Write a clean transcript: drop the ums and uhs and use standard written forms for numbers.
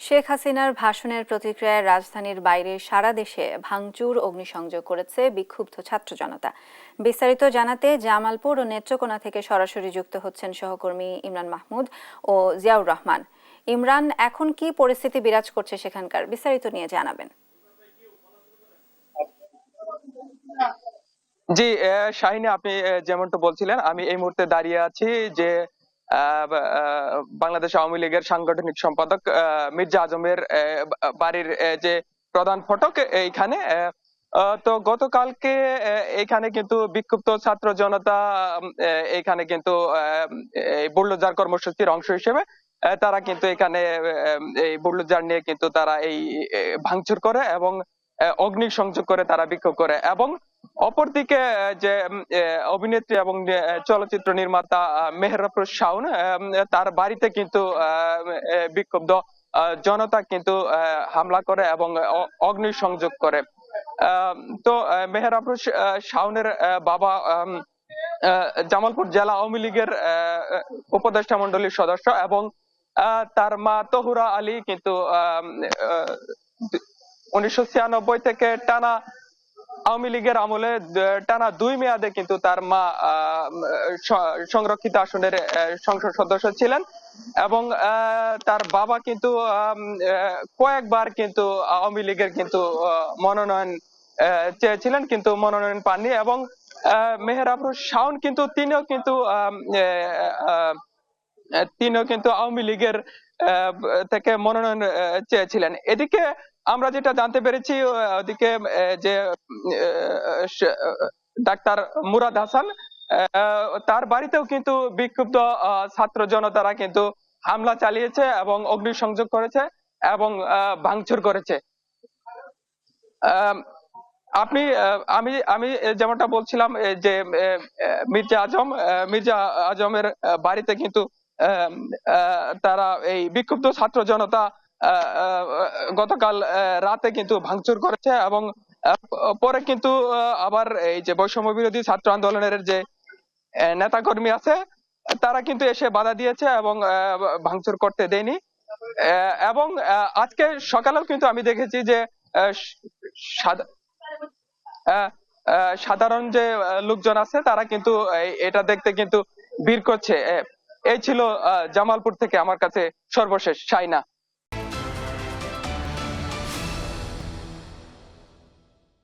শেখ হাসিনার ভাষণের প্রতিক্রিয়ায় রাজধানীর বাইরে সারা দেশে ভাঙচুর অগ্নিসংযোগ করেছে বিক্ষুব্ধ ছাত্র জনতা। বিস্তারিত জানাতে জামালপুর ও নেত্রকোনা থেকে সরাসরি যুক্ত হচ্ছেন সহকর্মী ইমরান মাহমুদ ও জিয়াউর রহমান। ইমরান, এখন কি পরিস্থিতি বিরাজ করছে সেখানকার, বিস্তারিত নিয়ে জানাবেন। জি, শাহিনী, আপনি যেমনটা বলছিলেন, আমি এই মুহূর্তে দাঁড়িয়ে আছি যে বাংলাদেশ আওয়ামী লীগের সাংগঠনিক সম্পাদক মির্জা আজমের বাড়ির যে প্রধান ফটক এইখানে। তো গতকালকে এখানে কিন্তু বিক্ষুব্ধ ছাত্র জনতা এখানে কিন্তু এই বুলডোজার কর্মসূচির অংশ হিসেবে তারা কিন্তু এখানে এই বুলডোজার নিয়ে কিন্তু তারা এই ভাঙচুর করে এবং অগ্নিসংযোগ করে তারা বিক্ষোভ করে। এবং অপরদিকে যে অভিনেত্রী এবং চলচ্চিত্র নির্মাতা মেহের আফরোজ শাওন, তার বাড়িতে কিন্তু বিক্ষুব্ধ জনতা কিন্তু হামলা করে এবং অগ্নিসংযোগ করে। তো মেহের আফরোজ শাওনের বাবা জামালপুর জেলা আওয়ামী লীগের উপদেষ্টা মন্ডলীর সদস্য, এবং তার মা তহুরা আলী কিন্তু 1996 থেকে টানা আওয়ামী লীগের আমলে টানা 2 মেয়াদে কিন্তু তার মা সংরক্ষিত আসনের সংসদ সদস্য ছিলেন। এবং তার বাবা কিন্তু কয়েকবার কিন্তু আওয়ামী লীগের কিন্তু মনোনয়ন চেয়েছিলেন, কিন্তু মনোনয়ন পাননি। এবং মেহের আফরোজ শাওন কিন্তু তিনিও কিন্তু আওয়ামী লীগের থেকে মনোনয়ন চেয়েছিলেন। এদিকে আমরা যেটা জানতে পেরেছি, ওদিকে যে ডাক্তার মুরাদ হাসান, তার বাড়িতেও কিন্তু বিক্ষুব্ধ ছাত্র জনতারা কিন্তু হামলা চালিয়েছে এবং অগ্নিসংযোগ করেছে এবং ভাঙচুর করেছে। আহ, আপনি আমি আমি যেমনটা বলছিলাম, যে মির্জা আজমের বাড়িতে কিন্তু আহ, তারা এই বিক্ষুব্ধ ছাত্র জনতা গতকাল রাতে কিন্তু ভাঙচুর করেছে। এবং পরে কিন্তু আবার এই যে বৈষম্য বিরোধী ছাত্র আন্দোলনের যে নেতাকর্মী আছে, তারা কিন্তু এসে বাধা দিয়েছে এবং ভাঙচুর করতে দেয়নি। এবং আজকে সকালেও কিন্তু আমি দেখেছি যে আহ, সাদা- আহ, সাধারণ যে লোকজন আছে তারা কিন্তু এটা দেখতে কিন্তু ভিড় করছে। এই ছিল জামালপুর থেকে আমার কাছে সর্বশেষ, শাইনা।